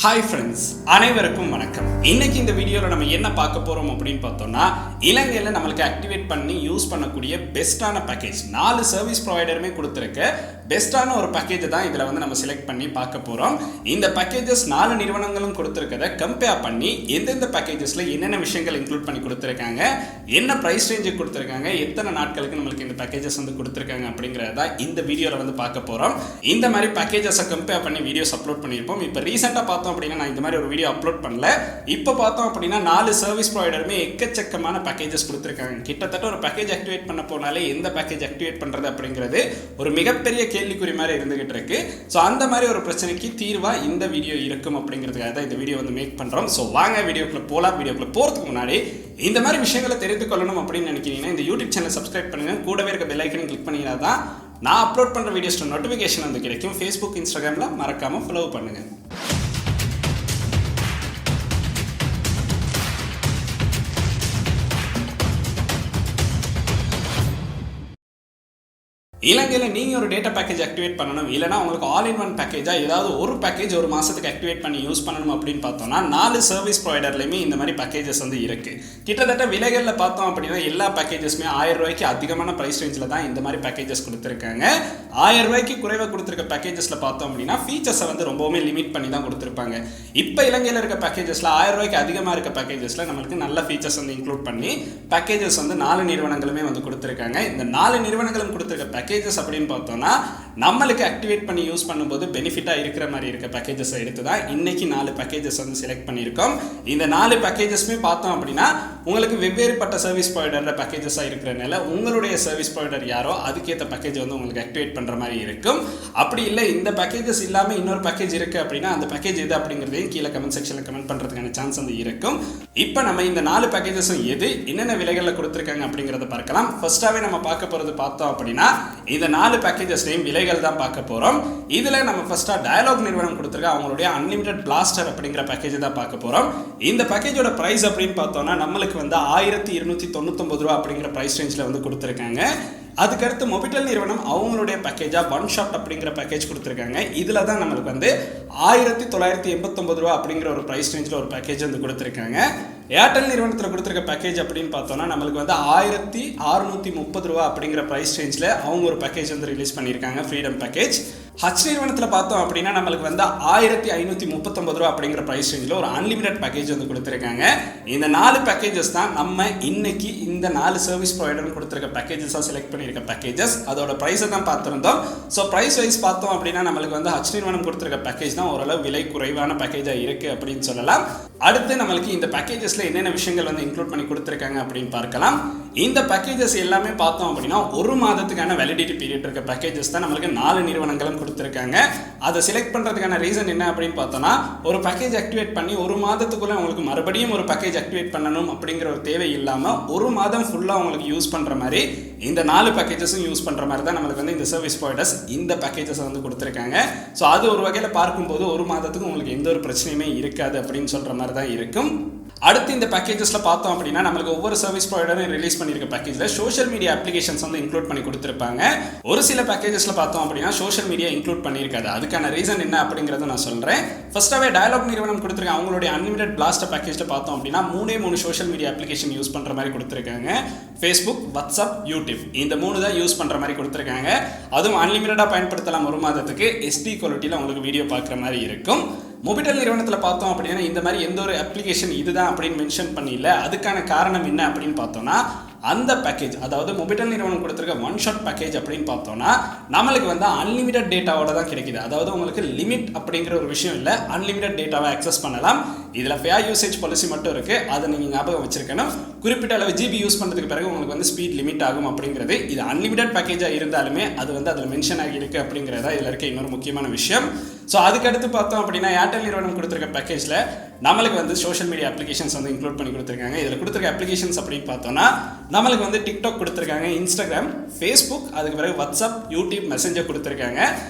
Hi friends, அனைவருக்கும் வணக்கம். இன்னைக்கு இந்த வீடியோவில் நம்ம என்ன பார்க்க போகிறோம் அப்படின்னு பார்த்தோம்னா, இலங்கையில் நம்மளுக்கு ஆக்டிவேட் பண்ணி யூஸ் பண்ணக்கூடிய பெஸ்ட்டான பேக்கேஜ் 4 சர்வீஸ் ப்ரொவைடருமே கொடுத்துருக்க பெஸ்ட்டான ஒரு பேக்கேஜை தான் இதில் வந்து நம்ம செலக்ட் பண்ணி பார்க்க போகிறோம். இந்த பேக்கேஜஸ் 4 நிறுவனங்களும் கொடுத்துருக்கதை கம்பேர் பண்ணி எந்தெந்த பேக்கேஜஸில் என்னென்ன விஷயங்கள் இன்க்ளூட் பண்ணி கொடுத்துருக்காங்க, என்ன ப்ரைஸ் ரேஞ்சு கொடுத்துருக்காங்க, எத்தனை நாட்களுக்கு நம்மளுக்கு இந்த பேக்கேஜஸ் வந்து கொடுத்துருக்காங்க அப்படிங்கிறத இந்த வீடியோவில் வந்து பார்க்க போகிறோம். இந்த மாதிரி பேக்கேஜஸை கம்பேர் பண்ணி வீடியோஸ் அப்லோட் பண்ணியிருப்போம். இப்போ ரீசெண்டாக பார்த்தோம் அப்படின்னா நான் இந்த மாதிரி ஒரு வீடியோ அப்லோட் பண்ணல. இப்போ பார்த்தோம் அப்படின்னா 4 சர்வீஸ் ப்ரொவைடருமே எக்கச்சக்கமான பேக்கேஜஸ் கொடுத்துருக்காங்க. கிட்டத்தட்ட ஒரு பேக்கேஜ் ஆக்டிவேட் பண்ண போனாலே எந்த பேக்கேஜ் ஆக்டிவேட் பண்ணுறது அப்படிங்கிறது ஒரு மிகப்பெரிய கேள்விக்குறி மாதிரி இருந்துகிட்டு இருக்கு. ஸோ அந்த மாதிரி ஒரு பிரச்சனைக்கு தீர்வாக இந்த வீடியோ இருக்கும் அப்படிங்கிறதுக்காக தான் இந்த வீடியோ வந்து மேக் பண்ணுறோம். ஸோ வாங்க வீடியோக்குள்ள போகலாம். வீடியோக்குள்ள போகிறதுக்கு முன்னாடி இந்த மாதிரி விஷயங்களை தெரிந்து கொள்ளணும் அப்படின்னு நினைக்கிறீங்கன்னா இந்த யூடியூப் சேனல் சப்ஸ்கிரைப் பண்ணுங்க. கூடவே இருக்க பெல் ஐக்கனை கிளிக் பண்ணிங்கன்னா தான் நான் அப்லோட் பண்ணுற வீடியோஸ் நோட்டிஃபிகேஷன் வந்து கிடைக்கும். ஃபேஸ்புக், இன்ஸ்டாகிராமில் மறக்காமல் ஃபாலோ பண்ணுங்க. இலங்கையில் நீங்கள் ஒரு டேட்டா பேக்கேஜ் ஆக்டிவேட் பண்ணணும், இல்லைனா உங்களுக்கு ஆல் இன் ஒன் பேக்கேஜாக ஏதாவது ஒரு பேக்கேஜ் ஒரு மாதத்துக்கு ஆக்டிவேட் பண்ணி யூஸ் பண்ணணும் அப்படின்னு பார்த்தோம்னா 4 சர்வீஸ் ப்ரொவைடர்லையுமே இந்த மாதிரி பேக்கேஜஸ் வந்து இருக்குது. கிட்டத்தட்ட விலைகளில் பார்த்தோம் அப்படின்னா எல்லா பேக்கேஜஸுமே 1000 ரூபாய்க்கு அதிகமான ப்ரைஸ் ரேஞ்சில் தான் இந்த மாதிரி பேக்கேஜஸ் கொடுத்துருக்காங்க. 1000 ரூபாய்க்கு குறைவாக கொடுத்துருக்க பேக்கேஜஸில் பார்த்தோம் அப்படின்னா ஃபீச்சர்ஸை வந்து ரொம்பவுமே லிமிட் பண்ணி தான் கொடுத்துருப்பாங்க. இப்போ இலங்கையில் இருக்க பேக்கேஜஸில் 1000 ரூபாய்க்கு அதிகமாக இருக்க பேக்கேஜஸில் நம்மளுக்கு நல்ல ஃபீச்சர்ஸ் வந்து இன்க்ளூட் பண்ணி பேக்கேஜஸ் வந்து 4 நிறுவனங்களுமே வந்து கொடுத்துருக்காங்க. இந்த 4 நிறுவனங்களும் கொடுத்துருக்க பேக்கேஜஸ் அப்படின்னு பார்த்தோம்னா நம்மளுக்கு ஆக்டிவேட் பண்ணி யூஸ் பண்ணும்போது பெனிஃபிட்டாக இருக்கிற மாதிரி இருக்க பேக்கேஜஸை எடுத்து தான் இன்னைக்கு 4 பேக்கேஜஸ் வந்து செலக்ட் பண்ணியிருக்கோம். இந்த 4 பேக்கேஜஸ்மே பார்த்தோம் அப்படின்னா உங்களுக்கு வெவ்வேறுபட்ட சர்வீஸ் ப்ரொவைடரில் பேக்கேஜஸாக இருக்கிறனால உங்களுடைய சர்வீஸ் ப்ரொவைடர் யாரோ அதுக்கேற்ற பேக்கேஜ் வந்து உங்களுக்கு ஆக்டிவேட் பண்ணுற மாதிரி இருக்கும். அப்படி இல்லை இந்த பேக்கேஜஸ் இல்லாமல் இன்னொரு பேக்கேஜ் இருக்குது அப்படின்னா அந்த பேக்கேஜ் எது அப்படிங்கிறதையும் கீழே கமெண்ட் செக்ஷனில் கமெண்ட் பண்ணுறதுக்கான சான்ஸ் வந்து இருக்கும். இப்போ நம்ம இந்த 4 பேக்கேஜஸும் எது என்னென்ன விலைகளில் கொடுத்துருக்காங்க அப்படிங்கிறத பார்க்கலாம். ஃபர்ஸ்ட்டாகவே நம்ம பார்க்க போகிறது பார்த்தோம் அப்படின்னா இந்த 4 பேக்கேஜஸ்லையும் விலைகள் தான் பார்க்க போகிறோம். இதில் நம்ம ஃபர்ஸ்ட்டாக டயலாக் நிறுவனம் கொடுத்துருக்க அவங்களுடைய அன்லிமிட்டட் பிளாஸ்டர் அப்படிங்கிற பேக்கேஜ் தான் பார்க்க போகிறோம். இந்த பேக்கேஜோட ப்ரைஸ் அப்படின்னு பார்த்தோம்னா நம்மளுக்கு வந்து 1299 ரூபா அப்படிங்கிற ப்ரைஸ் ரேஞ்சில் வந்து கொடுத்துருக்காங்க. அதுக்கடுத்து மொபிட்டல் நிறுவனம் அவங்களுடைய பேக்கேஜாக ஒன் ஷாட் அப்படிங்கிற பேக்கேஜ் கொடுத்துருக்காங்க. இதில் தான் நம்மளுக்கு வந்து 1989 ரூபா அப்படிங்கிற ஒரு ப்ரைஸ் ரேஞ்சில் ஒரு பேக்கேஜ் வந்து கொடுத்துருக்காங்க. ஏர்டெல் நிறுவனத்தில் கொடுத்துருக்க பேக்கேஜ் அப்படின்னு பார்த்தோம்னா நம்மளுக்கு வந்து 1630 ரூபா அப்படிங்கிற ப்ரைஸ் ரேஞ்சில் அவங்க ஒரு பேக்கேஜ் வந்து ரிலீஸ் பண்ணியிருக்காங்க, ஃப்ரீடம் பேக்கேஜ். ஹச் நிறுவனத்தில் பார்த்தோம் அப்படின்னா நம்மளுக்கு வந்து 1539 ரூபா அப்படிங்கிற ப்ரைஸ் ரேஞ்சில் ஒரு அன்லிமிட்டட் பேக்கேஜ் வந்து கொடுத்துருக்காங்க. இந்த 4 பேக்கேஜஸ் தான் நம்ம இன்னைக்கு இந்த 4 சர்வீஸ் ப்ரொவைடரும் கொடுத்துருக்க பேக்கேஜஸாக செலக்ட் பண்ணியிருக்க பேக்கேஜஸ். அதோட ப்ரைஸை தான் பார்த்துருந்தோம். ஸோ ப்ரைஸ் வைஸ் பார்த்தோம் அப்படின்னா நம்மளுக்கு வந்து ஹச் நிறுவனம் கொடுத்துருக்க பேக்கேஜ் தான் ஓரளவு விலை குறைவான பேக்கேஜாக இருக்குது அப்படின்னு சொல்லலாம். அடுத்து நம்மளுக்கு இந்த பேக்கேஜஸில் என்னென்ன விஷயங்கள் வந்து இன்க்ளூட் பண்ணி கொடுத்துருக்காங்க அப்படின்னு பார்க்கலாம். இந்த பேக்கேஜஸ் எல்லாமே பார்த்தோம் அப்படின்னா ஒரு மாதத்துக்கான வேலிடிட்டி பீரியட் இருக்க பேக்கேஜஸ் தான் நம்மளுக்கு 4 நிறுவனங்களும் கொடுத்துருக்காங்க. அதை செலக்ட் பண்ணுறதுக்கான ரீசன் என்ன அப்படின்னு பார்த்தோன்னா ஒரு பேக்கேஜ் ஆக்டிவேட் பண்ணி ஒரு மாதத்துக்குள்ளே உங்களுக்கு மறுபடியும் ஒரு பேக்கேஜ் ஆக்டிவேட் பண்ணணும் அப்படிங்கிற ஒரு தேவை இல்லாமல் ஒரு மாதம் ஃபுல்லாக உங்களுக்கு யூஸ் பண்ணுற மாதிரி இந்த 4 பேக்கேஜஸும் யூஸ் பண்ணுற மாதிரி தான் நம்மளுக்கு வந்து இந்த சர்வீஸ் ப்ரொவைடர்ஸ் இந்த பேக்கேஜஸ் வந்து கொடுத்துருக்காங்க. ஸோ அது ஒரு வகையில் பார்க்கும்போது ஒரு மாதத்துக்கு உங்களுக்கு எந்த ஒரு பிரச்சனையுமே இருக்காது அப்படின்னு சொல்கிற மாதிரி தான் இருக்கும். அடுத்து இந்த பேக்கேஜஸில் பார்த்தோம் அப்படின்னா நம்மளுக்கு ஒவ்வொரு சர்வீஸ் ப்ரொவைடரும் ரிலீஸ் பண்ணியிருக்க பேக்கேஜில் சோஷியல் மீடியா அப்ளிகேஷன்ஸ் வந்து இன்க்ளூட் பண்ணி கொடுத்துருப்பாங்க. ஒரு சில பேக்கேஜஸில் பார்த்தோம் அப்படின்னா சோஷியல் மீடியா இன்க்ளூட் பண்ணியிருக்காது. அதுக்கான ரீசன் என்ன அப்படிங்கிறத நான் சொல்கிறேன். ஃபர்ஸ்ட்டாகவே டயலாக் நிறுவனம் கொடுத்துருக்காங்க அவங்களுடைய அன்லிமிட்டட் பிளாஸ்டர் பேக்கேஜில் பார்த்தோம் அப்படின்னா 3 சோஷியல் மீடியா அப்ளிகேஷன் யூஸ் பண்ணுற மாதிரி கொடுத்துருக்காங்க. ஃபேஸ்புக், வாட்ஸ்அப், யூடியூப் இந்த 3 தான் யூஸ் பண்ணுற மாதிரி கொடுத்துருக்காங்க. அதுவும் அன்லிமிட்டடாக பயன்படுத்தலாம். ஒரு மாதத்துக்கு SD குவாலிட்டியில் உங்களுக்கு வீடியோ பார்க்குற மாதிரி இருக்கும். மொபிட்டல் நிறுவனத்தில் பார்த்தோம் அப்படின்னா இந்த மாதிரி எந்த ஒரு அப்ளிகேஷன் இதுதான் அப்படின்னு மென்ஷன் பண்ணியில்லை. அதுக்கான காரணம் என்ன அப்படின்னு பார்த்தோம்னா அந்த பேக்கேஜ் அதாவது மொபிட்டல் நிறுவனம் கொடுத்துருக்க ஒன் ஷாட் பேக்கேஜ் அப்படின்னு பார்த்தோம்னா நம்மளுக்கு வந்து அன்லிமிட்டட் டேட்டாவோட தான் கிடைக்குது. அதாவது உங்களுக்கு லிமிட் அப்படிங்கிற ஒரு விஷயம் இல்லை, அன்லிமிட்டட் டேட்டாவை ஆக்சஸ் பண்ணலாம். இதில் ஃபேர் யூசேஜ் பாலிசி மட்டும் இருக்குது, அதை நீங்கள் ஞாபகம் வச்சிருக்கணும். குறிப்பிட்ட அளவு ஜிபி யூஸ் பண்ணுறதுக்கு பிறகு உங்களுக்கு வந்து ஸ்பீட் லிமிட் ஆகும் அப்படிங்கிறது. இது அன்லிமிட்டட் பேக்கேஜாக இருந்தாலுமே அது வந்து அதில் மென்ஷன் ஆகியிருக்கு அப்படிங்கிறதா இதில் இருக்க இன்னொரு முக்கியமான விஷயம். ஸோ அதுக்கடுத்து பார்த்தோம் அப்படின்னா ஏர்டெல் நிறுவனம் கொடுத்துருக்க பேக்கேஜில் நம்மளுக்கு வந்து சோஷியல் மீடியா அப்ளிகேஷன்ஸ் வந்து இன்க்ளூட் பண்ணி கொடுத்துருக்காங்க. இதில் கொடுத்துருக்க அப்ளிகேஷன்ஸ் அப்படின்னு பார்த்தோன்னா நம்மளுக்கு வந்து டிக்டாக் கொடுத்துருக்காங்க, இன்ஸ்டாகிராம், ஃபேஸ்புக், அதுக்கு பிறகு வாட்ஸ்அப், யூடியூப், மெசஞ்சர் கொடுத்துருக்காங்க.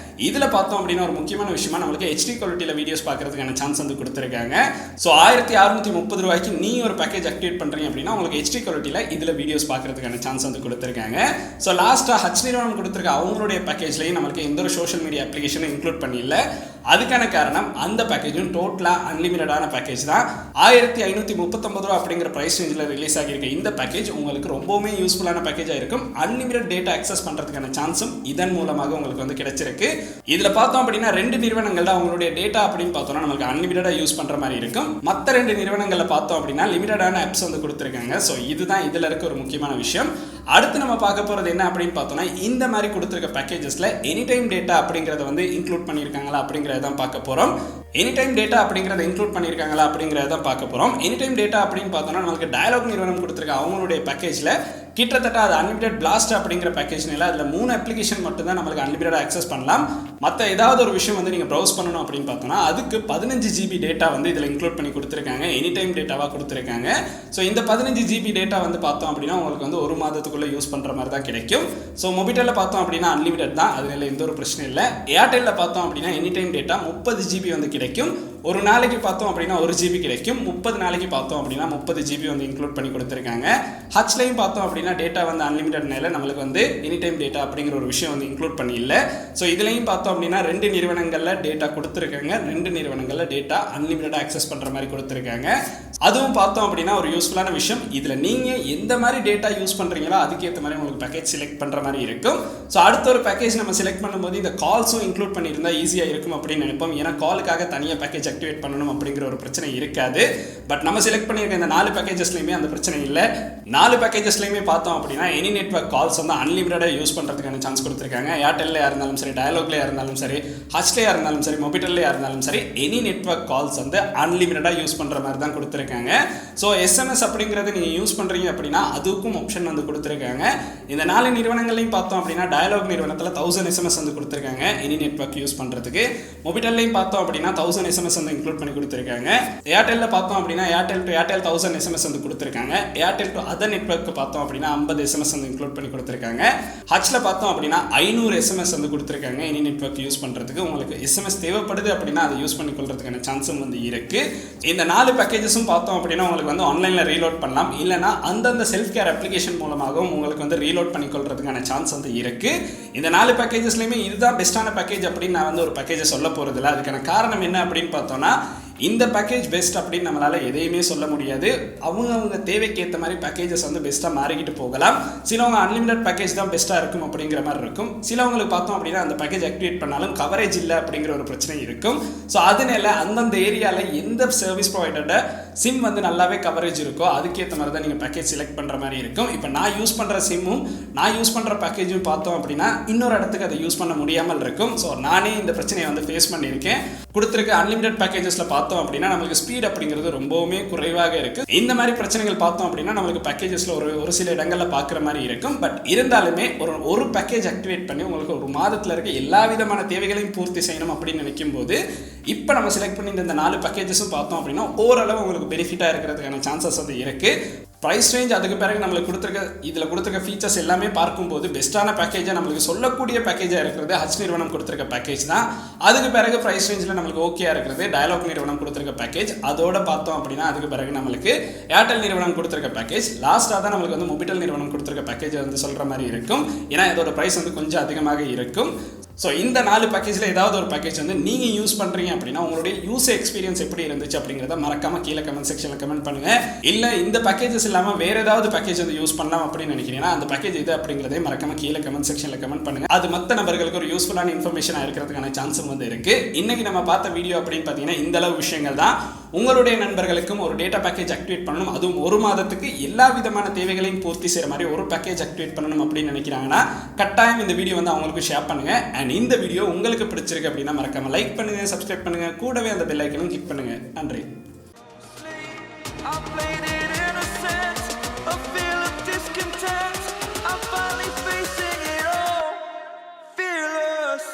இதில் பார்த்தோம் அப்படின்னா ஒரு முக்கியமான விஷயமா நம்மளுக்கு HD குவாலிட்டியில் வீடியோஸ் பார்க்கறதுக்கான சான்ஸ் வந்து கொடுத்துருக்காங்க. ஸோ 1630 ரூபாய்க்கு நீங்கள் ஒரு பேக்கேஜ் ஆக்டிவேட் பண்ணுறீங்க அப்படின்னா உங்களுக்கு HD குவாலிட்டியில் இதில் வீடியோஸ் பார்க்கறதுக்கான சான்ஸ் வந்து கொடுத்துருக்காங்க. ஸோ லாஸ்ட்டாக ஹச் நிறுவனம் கொடுத்துருக்க அவங்களுடைய பேக்கேஜ்லையும் நம்மளுக்கு எந்த ஒரு சோஷியல் மீடியா அப்ளிகேஷனும் இன்க்ளூட் பண்ணியில்லை. அதுக்கான காரணம் அந்த பேக்கேஜும் டோட்டலாக அன்லிமிட்டடான பேக்கேஜ் தான். 1539 ரூபா அப்படிங்கிற ப்ரைஸ் ரேஞ்சில் ரிலீஸ் ஆகியிருக்க இந்த பேக்கேஜ் உங்களுக்கு ரொம்பவுமே யூஸ்ஃபுல்லான பேக்கேஜாக இருக்கும். அன்லிமிட்டட் டேட்டா அக்சஸ் பண்ணுறதுக்கான சான்ஸும் இதன் மூலமாக உங்களுக்கு வந்து கிடைச்சிருக்கு. இதில் பார்த்தோம் அப்படின்னா 2 நிறுவனங்கள் தான் அவங்களுடைய டேட்டா அப்படின்னு பார்த்தோம்னா நமக்கு அன்லிமிட்டடாக யூஸ் பண்ணுற மாதிரி இருக்கும். மற்ற 2 நிறுவனங்களில் பார்த்தோம் அப்படின்னா லிமிட்டடான ஆப்ஸ் வந்து கொடுத்துருக்காங்க. ஸோ இதுதான் இதில் இருக்க ஒரு முக்கியமான விஷயம். அடுத்து நம்ம பார்க்க போகிறது என்ன அப்படின்னு பார்த்தோம்னா இந்த மாதிரி கொடுத்துருக்க பேக்கேஜஸில் எனி டைம் டேட்டா அப்படிங்கிறத வந்து இன்க்ளூட் பண்ணியிருக்காங்களா அப்படிங்கிறத தான் பார்க்க போகிறோம். எனி டைம் டேட்டா அப்படிங்கிறத இன்க்ளூட் பண்ணியிருக்காங்களா அப்படிங்கிறத தான் பார்க்க போகிறோம். எனி டைம் டேட்டா அப்படின்னு பார்த்தோம்னா நமக்கு டயலாக் நிறுவனம் கொடுத்துருக்க அவங்களுடைய பேக்கேஜில் கிட்டத்தட்ட அது அன்லிமிட்டட் பிளாஸ்ட் அப்படிங்கிற பேக்கேஜ்னால அதில் 3 அப்ளிகேஷன் மட்டும் தான் நம்மளுக்கு அன்லிமிட்டட் ஆக்சஸ் பண்ணலாம். மற்ற ஏதாவது ஒரு விஷயம் வந்து நீங்கள் ப்ரௌஸ் பண்ணணும் அப்படின்னு பார்த்தோம்னா அதுக்கு 15 GB டேட்டா வந்து இதில் இன்க்ளூட் பண்ணி கொடுத்துருக்காங்க. எனி டைம் டேட்டாவாக கொடுத்துருக்காங்க. ஸோ இந்த 15 GB டேட்டா வந்து பார்த்தோம் அப்படின்னா உங்களுக்கு வந்து ஒரு மாதத்துக்குள்ளே யூஸ் பண்ணுற மாதிரி தான் கிடைக்கும். ஸோ மொபைலில் பார்த்தோம் அப்படின்னா அன்லிமிட்டட் தான், அதனால எந்த ஒரு பிரச்சனை இல்லை. ஏர்டெல்லில் பார்த்தோம் அப்படின்னா எனி டைம் டேட்டா 30 GB வந்து கிடைக்கும். ஒரு நாளைக்கு பார்த்தோம் அப்படின்னா 1 GB கிடைக்கும். 30 நாளைக்கு பார்த்தோம் அப்படின்னா 30 GB வந்து இன்க்ளூட் பண்ணி கொடுத்துருக்காங்க. ஹச்லையும் பார்த்தோம் அப்படின்னா டேட்டா வந்து அன்லிமிட்டட்னால நம்மளுக்கு வந்து எனி டைம் டேட்டா அப்படிங்கிற ஒரு விஷயம் வந்து இன்க்ளூட் பண்ணி இல்லை. ஸோ இதுலையும் பார்த்தோம் அப்படின்னா 2 நிறுவனங்களில் டேட்டா கொடுத்துருக்காங்க. 2 நிறுவனங்களில் டேட்டா அன்லிமிட்டடாக ஆக்சஸ் பண்ணுற மாதிரி கொடுத்துருக்காங்க. அதுவும் பார்த்தோம் அப்படின்னா ஒரு யூஸ்ஃபுல்லான விஷயம். இதில் நீங்கள் எந்த மாதிரி டேட்டா யூஸ் பண்ணுறீங்களோ அதுக்கேற்ற மாதிரி உங்களுக்கு பேக்கேஜ் செலக்ட் பண்ணுற மாதிரி இருக்கும். ஸோ அடுத்த ஒரு பேக்கேஜ் நம்ம செலக்ட் பண்ணும்போது இந்த கால்ஸும் இன்க்ளூட் பண்ணியிருந்தா ஈஸியாக இருக்கும் அப்படின்னு நினைப்போம். ஏன்னா காலுக்காக தனியாக பேக்கேஜ் ஆக்டிவேட் பண்ணணும் அப்படிங்கிற ஒரு பிரச்சனை இருக்காது. பட் நம்ம செலக்ட் பண்ணியிருக்க இந்த 4 பேக்கேஜஸ்லையுமே அந்த பிரச்சனை இல்லை. 4 பேக்கேஜஸ்லையுமே பார்த்தோம் அப்படின்னா எனி நெட்வொர்க் கால்ஸ் வந்து அன்லிமிட்டடாக யூஸ் பண்ணுறதுக்கான சான்ஸ் கொடுத்துருக்காங்க. ஏர்டெல்லையாக இருந்தாலும் சரி, டயலாக்லையாக இருந்தாலும் சரி, ஹச்லையாக இருந்தாலும் சரி, மொபைல்லையாக இருந்தாலும் சரி, எனி நெட்வொர்க் கால்ஸ் வந்து அன்லிமிட்டடாக யூஸ் பண்ணுற மாதிரி தான் கொடுத்துருக்காங்க. ஸோ SMS அப்படிங்கிறது நீங்கள் யூஸ் பண்ணுறீங்க அப்படின்னா அதுக்கும் ஆப்ஷன் வந்து கொடுத்துருக்காங்க. இந்த 4 நிறுவனங்களையும் பார்த்தோம் அப்படின்னா டயலாக் நிறுவனத்தில் 1000 SMS வந்து கொடுத்துருக்காங்க எனி நெட்வொர்க் யூஸ் பண்ணுறதுக்கு. மொபைல்லையும் பார்த்தோம் அப்படின்னா 1000 SMS வந்து இன்க்ளூட் பண்ணி கொடுத்துருக்காங்க. ஏர்டெல்ல பார்த்தோம் அப்படின்னா ஏர்டெல் டு ஏர்டெல் 1000 SMS வந்து கொடுத்துருக்காங்க. ஏர்டெல் டு அதர் நெட்வொர்க் பார்த்தோம் அப்படின்னா 50 SMS வந்து இன்க்ளூட் பண்ணி கொடுத்துருக்காங்க. ஹச்ல பார்த்தோம் அப்படின்னா 500 SMS வந்து கொடுத்துருக்காங்க எனி நெட்வொர்க் யூஸ் பண்ணுறதுக்கு. உங்களுக்கு SMS தேவைப்படுது அப்படின்னா அதை யூஸ் பண்ணி கொள்றதுக்கான சான்ஸும் வந்து இருக்கு. இந்த 4 பேக்கேஜஸும் பார்த்தோம் அப்படின்னா உங்களுக்கு வந்து ஆன்லைனில் ரீலோட் பண்ணலாம். இல்லைனா அந்தந்த செல்ஃப் கேர் அப்ளிகேஷன் மூலமாகவும் உங்களுக்கு வந்து ரீலோட் பண்ணி கொள்றதுக்கான சான்ஸ் வந்து இருக்கு. இந்த 4 பேக்கேஜஸ்லையுமே இதுதான் பெஸ்ட்டான பேக்கேஜ் அப்படின்னு நான் வந்து ஒரு பேக்கேஜை சொல்ல போகிறது இல்லை. அதுக்கான காரணம் என்ன அப்படின்னு பார்த்தோம்னா இந்த பேக்கேஜ் பெஸ்ட் அப்படின்னு நம்மளால் எதையுமே சொல்ல முடியாது. அவங்க தேவைக்கு ஏற்ற மாதிரி பேக்கேஜஸ் வந்து பெஸ்ட்டாக மாறிக்கிட்டு போகலாம். சிலவங்க அன்லிமிட்டட் பேக்கேஜ் தான் பெஸ்ட்டாக இருக்கும் அப்படிங்கிற மாதிரி இருக்கும். சிலவங்களுக்கு பார்த்தோம் அப்படின்னா அந்த பேக்கேஜ் ஆக்டிவேட் பண்ணாலும் கவரேஜ் இல்லை அப்படிங்கிற ஒரு பிரச்சனை இருக்கும். ஸோ அதனால அந்தந்த ஏரியாவில் எந்த சர்வீஸ் ப்ரொவைடரோட சிம் வந்து நல்லாவே கவரேஜ் இருக்கோ அதுக்கேற்ற மாதிரி தான் நீங்கள் பேக்கேஜ் செலக்ட் பண்ணுற மாதிரி இருக்கும். இப்போ நான் யூஸ் பண்ணுற சிம்மும் நான் யூஸ் பண்ணுற பேக்கேஜும் பார்த்தோம் அப்படின்னா இன்னொரு இடத்துக்கு அதை யூஸ் பண்ண முடியாமல் இருக்கும். ஸோ நானே இந்த பிரச்சனையை வந்து ஃபேஸ் பண்ணியிருக்கேன். கொடுத்துருக்க அன்லிமிட்டட் பேக்கேஜஸில் பார்த்தோம் அப்படின்னா நம்மளுக்கு ஸ்பீட் அப்படிங்கிறது ரொம்பவுமே குறைவாக இருக்கு. இந்த மாதிரி பிரச்சனைகள் பார்த்தோம் அப்படின்னா நம்மளுக்கு பேக்கேஜஸ்ல ஒரு சில இடங்களில் பார்க்குற மாதிரி இருக்கும். பட் இருந்தாலுமே ஒரு பேக்கேஜ் ஆக்டிவேட் பண்ணி உங்களுக்கு ஒரு மாதத்தில் இருக்க எல்லா விதமான தேவைகளையும் பூர்த்தி செய்யணும் அப்படின்னு நினைக்கும் போது இப்போ நம்ம செலக்ட் பண்ணி இந்த 4 பேக்கேஜஸும் பார்த்தோம் அப்படின்னா ஓரளவு உங்களுக்கு பெனிஃபிட்டாக இருக்கிறதுக்கான சான்சஸ் வந்து இருக்கு. ப்ரைஸ் ரேஞ்ச் அதுக்கு பிறகு நம்மளுக்கு இதில் கொடுத்துருக்க ஃபீச்சர்ஸ் எல்லாமே பார்க்கும்போது பெஸ்ட்டான பேக்கேஜாக நம்மளுக்கு சொல்லக்கூடிய பேக்கேஜாக இருக்கிறது ஹச் நிறுவனம் கொடுத்துருக்க பேக்கேஜ் தான். அதுக்கு பிறகு ப்ரைஸ் ரேஞ்சில் நம்மளுக்கு ஓகேயா இருக்கிறது டயலாக் நிறுவனம் கொடுத்துருக்க பேக்கேஜ். அதோட பார்த்தோம் அப்படின்னா அதுக்கு பிறகு நம்மளுக்கு ஏர்டெல் நிறுவனம் கொடுத்துருக்க பேக்கேஜ். லாஸ்ட்டாக தான் நம்மளுக்கு வந்து மொபைல் நிறுவனம் கொடுத்துருக்க பேக்கேஜ் வந்து சொல்கிற மாதிரி இருக்கும். ஏன்னா இதோட ப்ரைஸ் வந்து கொஞ்சம் அதிகமாக இருக்கும். ஸோ இந்த 4 பேக்கேஜில் ஏதாவது ஒரு பேக்கேஜ் வந்து நீங்கள் யூஸ் பண்ணுறீங்க அப்படின்னா உங்களுடைய யூசர் எக்ஸ்பீரியன்ஸ் எப்படி இருந்துச்சு அப்படிங்கிறத மறக்காமல் கீழே கமெண்ட் செக்ஷனில் கமெண்ட் பண்ணுங்கள். இல்லை இந்த பேக்கேஜஸ் இல்லாமல் வேறு ஏதாவது பேக்கேஜ் வந்து யூஸ் பண்ணலாம் அப்படின்னு நினைக்கிறீங்கன்னா அந்த பேக்கேஜ் இது அப்படிங்கிறதே மறக்காமல் கீழே கமெண்ட் செக்ஷனில் கமெண்ட் பண்ணுங்கள். அது மற்ற நபர்களுக்கு ஒரு யூஸ்ஃபுல்லான இன்ஃபர்மேஷனாக இருக்கிறதுக்கான சான்ஸும் வந்து இருக்குது. இன்றைக்கி நம்ம பார்த்த வீடியோ அப்படின்னு பார்த்தீங்கன்னா இந்த அளவு விஷயங்கள் தான். உங்களுடைய நண்பர்களுக்கும் ஒரு டேட்டா பேக்கேஜ் ஆக்டிவேட் பண்ணணும், அதுவும் ஒரு மாதத்துக்கு எல்லா விதமான தேவைகளையும் பூர்த்தி செய்கிற மாதிரி ஒரு பேக்கேஜ் ஆக்டிவேட் பண்ணணும் அப்படின்னு நினைக்கிறாங்கன்னா கட்டாயம் இந்த வீடியோ வந்து அவங்களுக்கு ஷேர் பண்ணுங்கள். அண்ட் இந்த வீடியோ உங்களுக்கு பிடிச்சிருக்கு அப்படின்னா மறக்காம லைக் பண்ணுங்க, சப்ஸ்கிரைப் பண்ணுங்க, கூடவே அந்த பெல் ஐக்கனும் கிளிக் பண்ணுங்க. நன்றி. I'm finally facing it all, fearless.